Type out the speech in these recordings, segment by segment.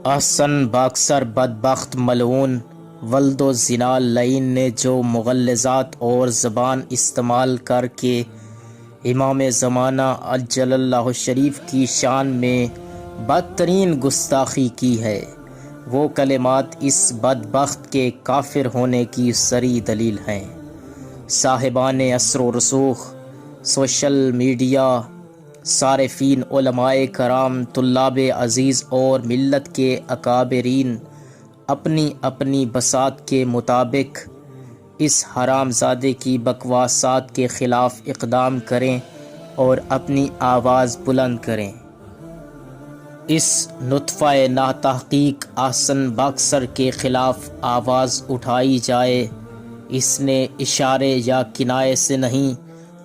احسن boxer بدبخت ملعون ولد و زنا لعین نے جو مغلظات اور زبان استعمال کر کے امام زمانہ عجل اللہ شریف کی شان میں بدترین گستاخی کی ہے، وہ کلمات اس بدبخت کے کافر ہونے کی صریح دلیل ہیں۔ صاحبان اثر و رسوخ، سوشل میڈیا، صارفین، علماء کرام، طلاب عزیز اور ملت کے اکابرین اپنی اپنی بساط کے مطابق اس حرام زادے کی بکواسات کے خلاف اقدام کریں اور اپنی آواز بلند کریں۔ اس نطفہ ناتحقیق احسن باکسر کے خلاف آواز اٹھائی جائے۔ اس نے اشارے یا کنایے سے نہیں،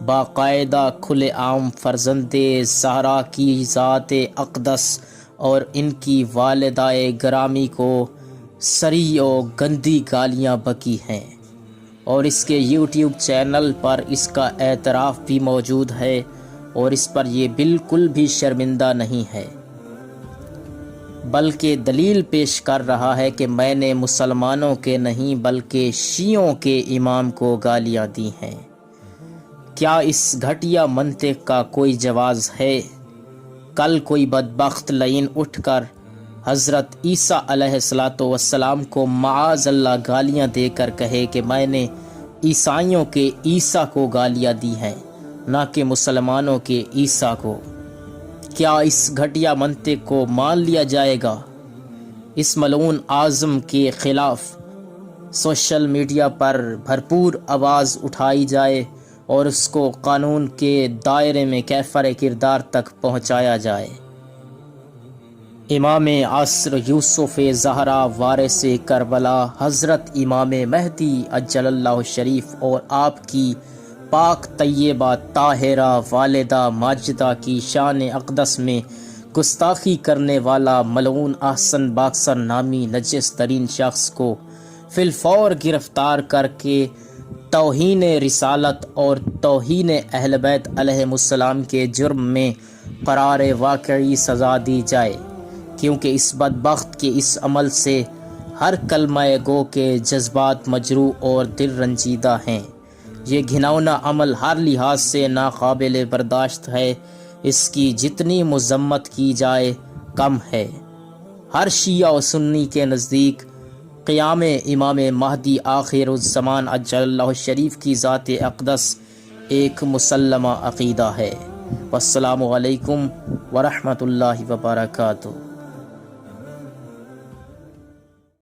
باقاعدہ کھلے عام فرزند زہرا کی ذات اقدس اور ان کی والدہ گرامی کو صریح و گندی گالیاں بکی ہیں، اور اس کے یوٹیوب چینل پر اس کا اعتراف بھی موجود ہے، اور اس پر یہ بالکل بھی شرمندہ نہیں ہے، بلکہ دلیل پیش کر رہا ہے کہ میں نے مسلمانوں کے نہیں بلکہ شیعوں کے امام کو گالیاں دی ہیں۔ کیا اس گھٹیا منطق کا کوئی جواز ہے؟ کل کوئی بدبخت لعین اٹھ کر حضرت عیسیٰ علیہ السلام کو معاذ اللہ گالیاں دے کر کہے کہ میں نے عیسائیوں کے عیسیٰ کو گالیاں دی ہیں، نہ کہ مسلمانوں کے عیسیٰ کو، کیا اس گھٹیا منطق کو مان لیا جائے گا؟ اس ملعون اعظم کے خلاف سوشل میڈیا پر بھرپور آواز اٹھائی جائے اور اس کو قانون کے دائرے میں کیفر کردار تک پہنچایا جائے۔ امام عصر یوسف زہرا وارث کربلا حضرت امام مہدی عجل اللہ شریف اور آپ کی پاک طیبہ طاہرہ والدہ ماجدہ کی شان اقدس میں گستاخی کرنے والا ملعون احسن باکسر نامی نجس ترین شخص کو فی الفور گرفتار کر کے توہین رسالت اور توہین اہل بیت علیہم السلام کے جرم میں قرار واقعی سزا دی جائے، کیونکہ اس بدبخت کے اس عمل سے ہر کلمہ گو کے جذبات مجروح اور دل رنجیدہ ہیں۔ یہ گھناؤنا عمل ہر لحاظ سے ناقابل برداشت ہے، اس کی جتنی مذمت کی جائے کم ہے۔ ہر شیعہ و سنی کے نزدیک قیام امام مہدی آخر الزمان عجل اللہ شریف کی ذات اقدس ایک مسلمہ عقیدہ ہے۔ والسلام علیکم ورحمۃ اللہ وبرکاتہ۔